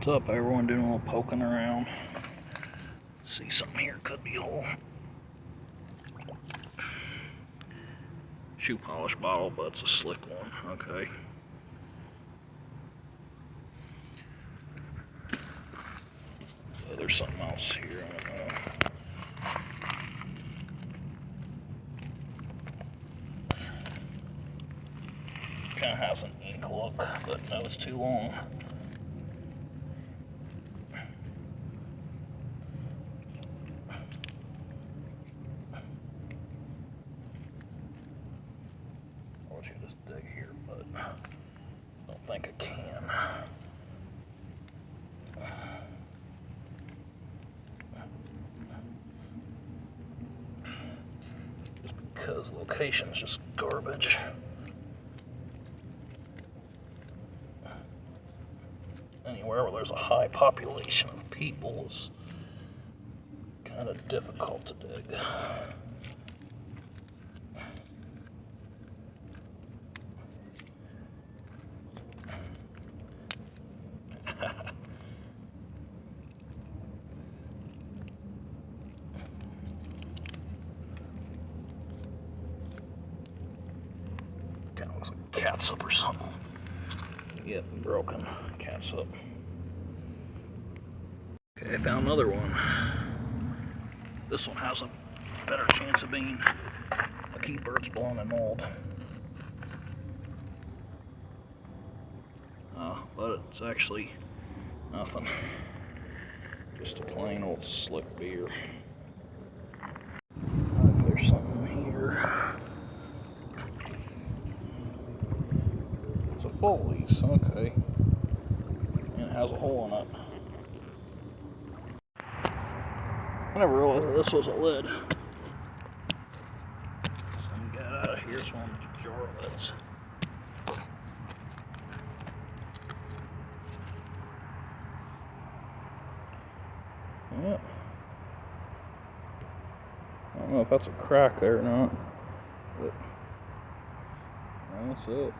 what's up, everyone? Doing a little poking around. See something here, could be a hole. Shoe polish bottle, but it's a slick one. Okay. There's something else here. I don't know. Kind of has an ink look, but no, it's too long. I wish I could just dig here, but I don't think I can. Just because the location is just garbage. Anywhere where there's a high population of people is kind of difficult to dig. Kind of looks like catsup or something. Yep, broken catsup. Okay, I found another one. This one has a better chance of being a keeper. It's blown in mold. But it's actually nothing. Just a plain old slick beer. There's something here. It's a Foley's, okay. And it has a hole in it. I never realized that this was a lid. So I'm get out of here. It's one of the jar lids. Yep. I don't know if that's a crack there or not, but that's it.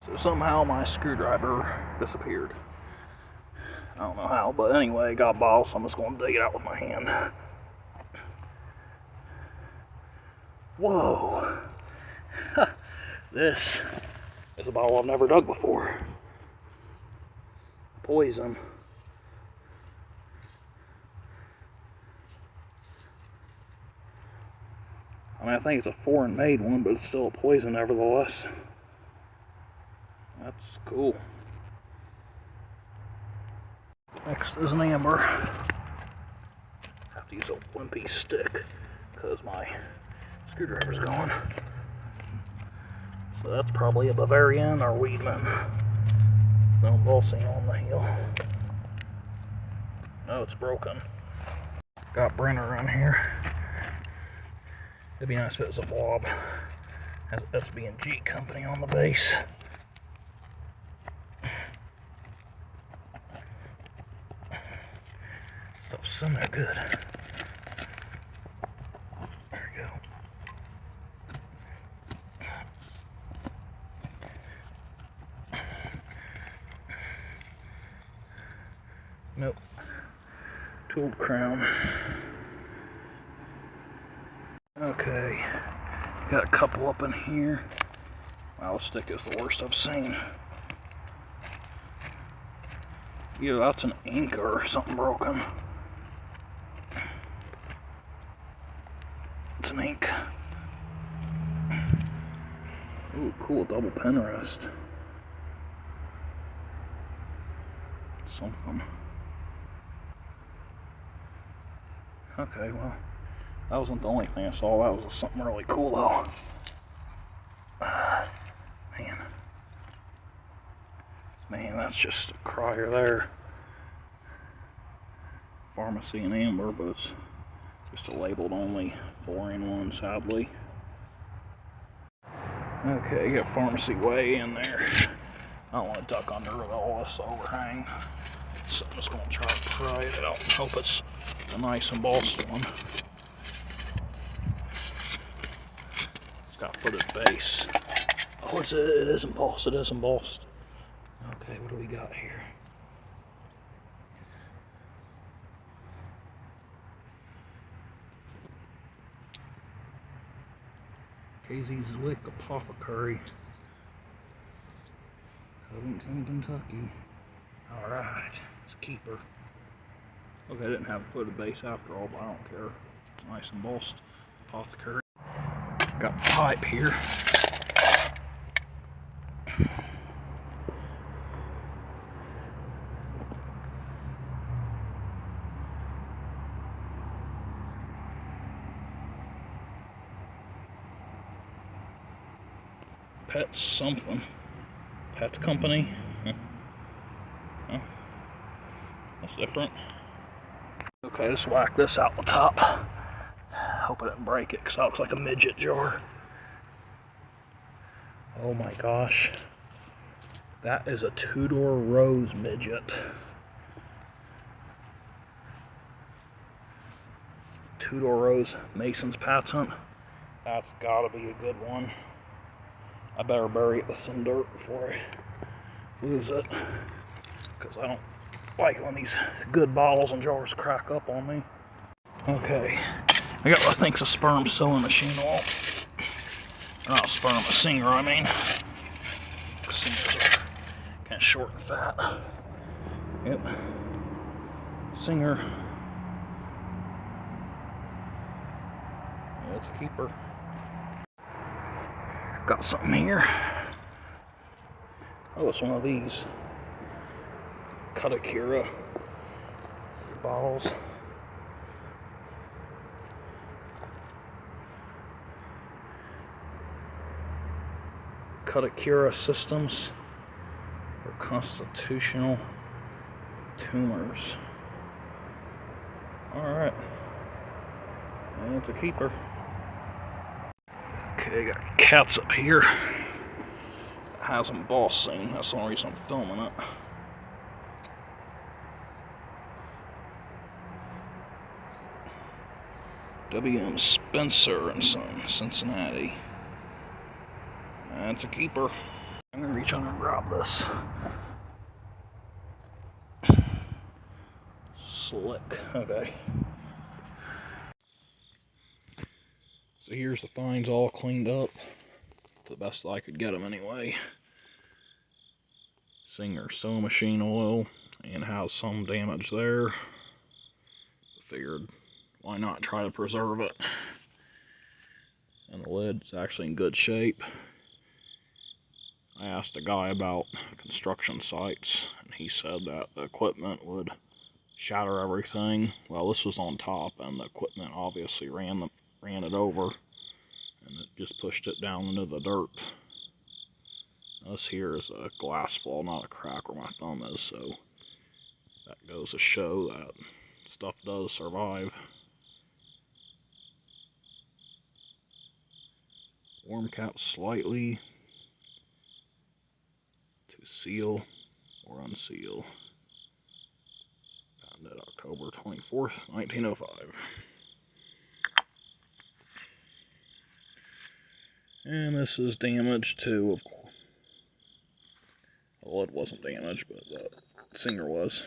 So somehow my screwdriver disappeared. I don't know how, but anyway, it got bottled, so I'm just going to dig it out with my hand. Whoa! This is a bottle I've never dug before. Poison. I mean, I think it's a foreign made one, but it's still a poison nevertheless. That's cool. Next is an amber. Have to use a wimpy stick because my screwdriver's gone. So that's probably a Bavarian or Weedman. No embossing on the heel. No, it's broken. Got Brenner on here. It'd be nice if it was a blob. Has SB&G company on the base. Stuff's semi good. There we go. Nope. Tooled crown. Okay. Got a couple up in here. Wow, the stick is the worst I've seen. Yeah, that's an ink or something broken. It's an ink. Ooh, cool, double pen rest. Something. Okay, well, that wasn't the only thing I saw. That was something really cool, though. Man, that's just a crier there. Pharmacy and amber, but it's just a labeled only fluorine one, sadly. Okay, you got pharmacy way in there. I don't want to duck under all this overhang. So I'm just going to try to pry it out and hope it's a nice embossed one. It's got footed base. Oh, Oh, it is embossed. It is embossed. Okay, what do we got here? Casey's Wick Apothecary, Covington, Kentucky. Alright, it's a keeper. Okay, I didn't have a footed base after all, but I don't care. It's nice embossed. Apothecary. Got the pipe here. Pet something. Pet company. Huh. That's different. Okay, just whack this out the top. Hope I didn't break it because that looks like a midget jar. Oh my gosh. That is a two-door rose midget. Two-door rose Mason's patent. That's gotta be a good one. I better bury it with some dirt before I lose it, because I don't like when these good bottles and jars crack up on me. Okay, I got what I think's a sperm sewing machine oil. Not a sperm, a Singer, I mean. Singers are kind of short and fat. Yep. Singer. Yeah, it's a keeper. Got something here. Oh, it's one of these Katakura bottles. Katakura Systems for constitutional tumors. Alright. And it's a keeper. Okay, I got cats up here. It has embossing. That's the only reason I'm filming it. W.M. Spencer and Son, Cincinnati. That's a keeper. I'm gonna reach under and grab this. Slick. Okay. So here's the fines all cleaned up. To the best I could get them anyway. Singer sewing machine oil, and has some damage there. Figured, why not try to preserve it? And the lid's actually in good shape. I asked a guy about construction sites, and he said that the equipment would shatter everything. Well, this was on top, and the equipment obviously ran it over, and it just pushed it down into the dirt. This here is a glass flaw, not a crack where my thumb is, so that goes to show that stuff does survive. Warm cap slightly to seal or unseal. Patented October 24th, 1905. And this is damaged too, of course. Well, it wasn't damaged, but the Singer was.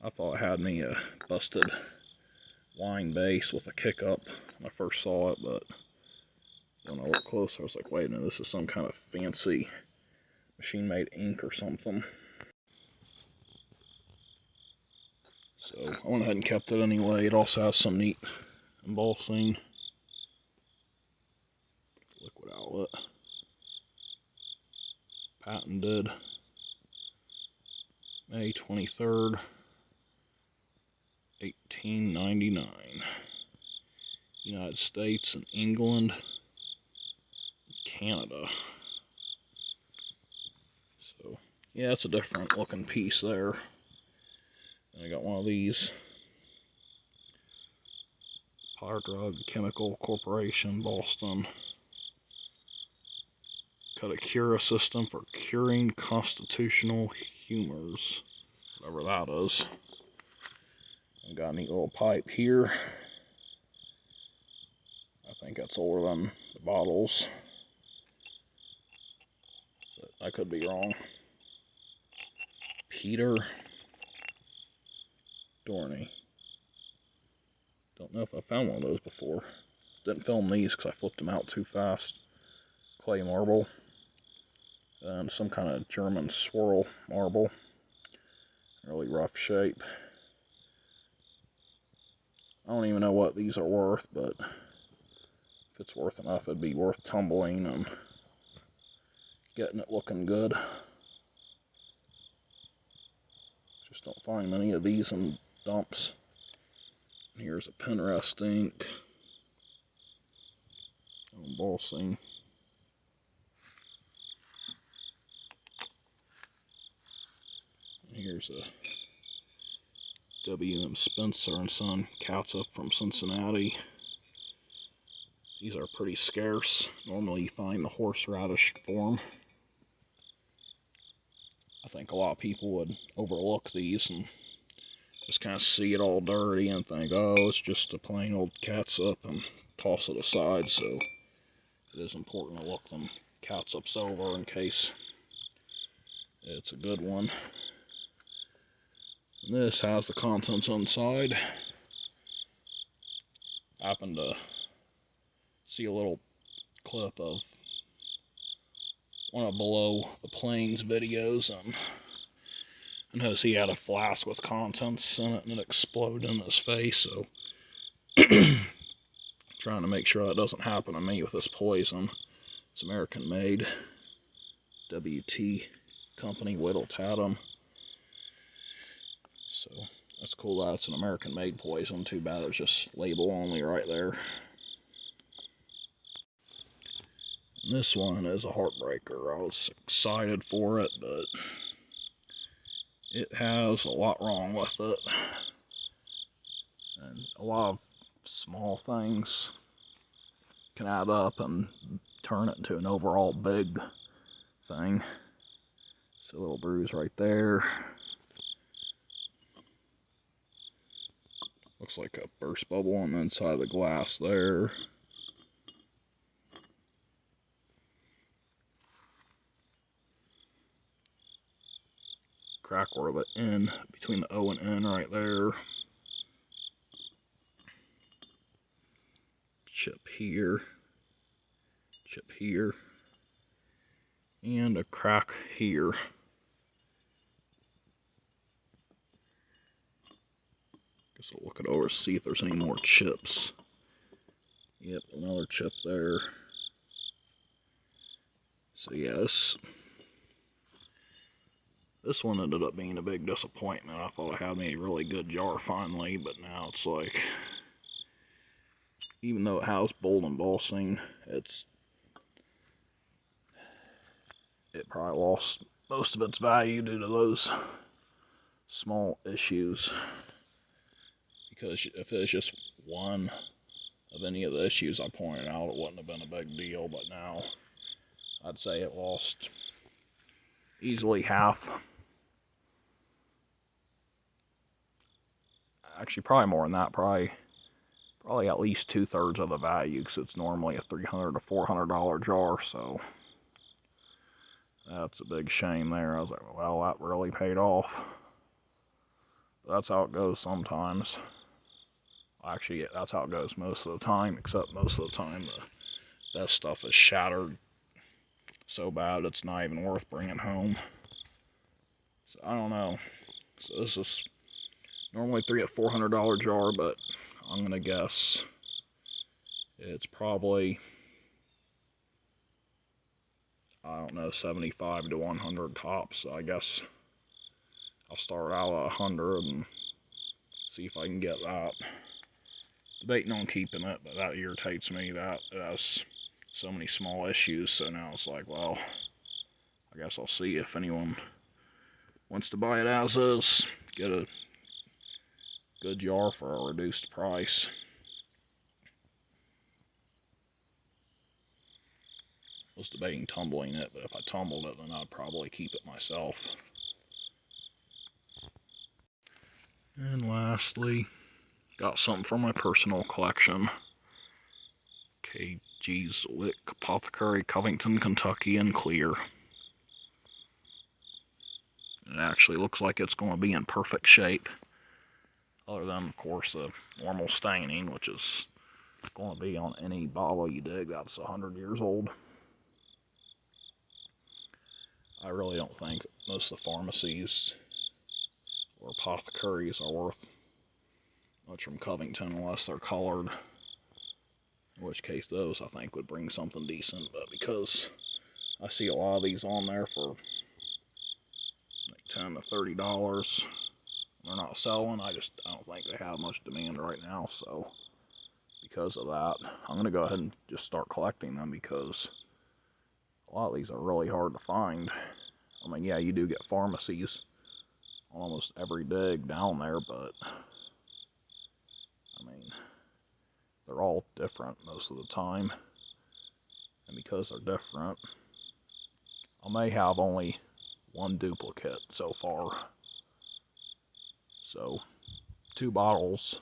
I thought it had me a busted wine base with a kick up when I first saw it, but when I looked closer, I was like, wait a minute, this is some kind of fancy machine-made ink or something. So I went ahead and kept it anyway. It also has some neat embossing. Liquid outlet. Patented May 23rd, 1899. United States and England, Canada. So, yeah, it's a different looking piece there. And I got one of these. Power Drug Chemical Corporation, Boston. Katakura system for curing constitutional humors. Whatever that is. I got a neat little pipe here. I think that's older than the bottles. I could be wrong. Peter Dorney. Don't know if I found one of those before. Didn't film these because I flipped them out too fast. Clay marble. And some kind of German swirl marble. Really rough shape. I don't even know what these are worth, but if it's worth enough, it'd be worth tumbling and getting it looking good. Just don't find many of these in dumps. Here's a Pinrest ink. Embossing. Here's a W.M. Spencer and Son catsup from Cincinnati. These are pretty scarce. Normally you find the horseradish form. I think a lot of people would overlook these and just kind of see it all dirty and think, oh, it's just a plain old catsup, and toss it aside. So it is important to look them catsups over in case it's a good one. And this has the contents inside. I happened to see a little clip of one of Below the Plains videos, and I noticed he had a flask with contents in it and it exploded in his face, so trying to make sure that doesn't happen to me with this poison. It's American made. WT company, Whittle Tatum. So that's cool that it's an American made poison. Too bad it's just label only right there. And this one is a heartbreaker. I was excited for it, but it has a lot wrong with it. And a lot of small things can add up and turn it into an overall big thing. It's a little bruise right there. Looks like a burst bubble on the inside of the glass there. Crack where the N, between the O and N right there. Chip here. Chip here. And a crack here. Guess I'll look it over, see if there's any more chips. Yep, another chip there. So yes, this one ended up being a big disappointment. I thought I had me a really good jar finally, but now it's like, even though it has bold embossing, it probably lost most of its value due to those small issues. Because if it was just one of any of the issues I pointed out, it wouldn't have been a big deal, but now I'd say it lost easily half. Actually, probably more than that. Probably at least 2/3 of the value, because it's normally a $300 to $400 jar. So that's a big shame there. I was like, well, that really paid off. But that's how it goes sometimes. Actually, that's how it goes most of the time, except most of the time that stuff is shattered so bad it's not even worth bringing home. So I don't know. So this is normally $300 to $400 jar, but I'm gonna guess it's probably, I don't know, 75 to 100 tops. So I guess I'll start out at 100 and see if I can get that. Debating on keeping it, but that irritates me that it has so many small issues. So now it's like, well, I guess I'll see if anyone wants to buy it as is. Get a good jar for a reduced price. I was debating tumbling it, but if I tumbled it, then I'd probably keep it myself. And lastly, got something from my personal collection. KG's Lick Apothecary, Covington, Kentucky, in clear. It actually looks like it's going to be in perfect shape. Other than, of course, the normal staining, which is going to be on any bottle you dig that's 100 years old. I really don't think most of the pharmacies or apothecaries are worth much from Covington unless they're colored. In which case those I think would bring something decent, but because I see a lot of these on there for like $10 to $30, they're not selling. I don't think they have much demand right now, so because of that, I'm going to go ahead and just start collecting them because a lot of these are really hard to find. I mean, yeah, you do get pharmacies on almost every dig down there, but I mean, they're all different most of the time. And because they're different, I may have only one duplicate so far. So, 2 bottles,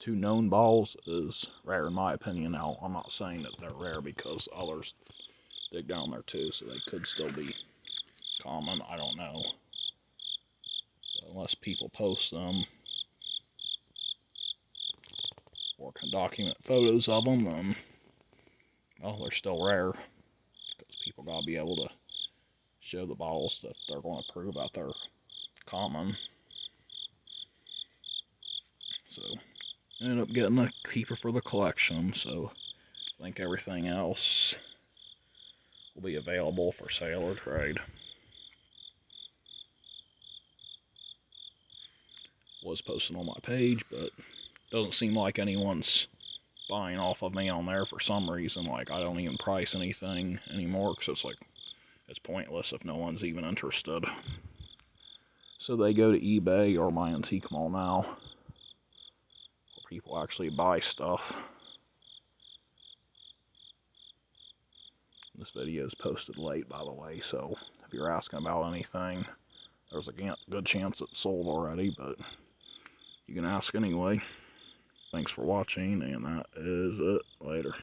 2 known bottles is rare in my opinion. Now, I'm not saying that they're rare because others dig down there too, so they could still be common. I don't know. But unless people post them or can document photos of them, then, well, they're still rare. Because people gotta be able to show the bottles that they're going to prove that they're common. So, ended up getting a keeper for the collection, so I think everything else will be available for sale or trade. Was posted on my page, but doesn't seem like anyone's buying off of me on there for some reason. Like, I don't even price anything anymore because it's like, it's pointless if no one's even interested. So they go to eBay or My Antique Mall now, where people actually buy stuff. This video is posted late, by the way, so if you're asking about anything, there's a good chance it's sold already, but you can ask anyway. Thanks for watching, and that is it. Later.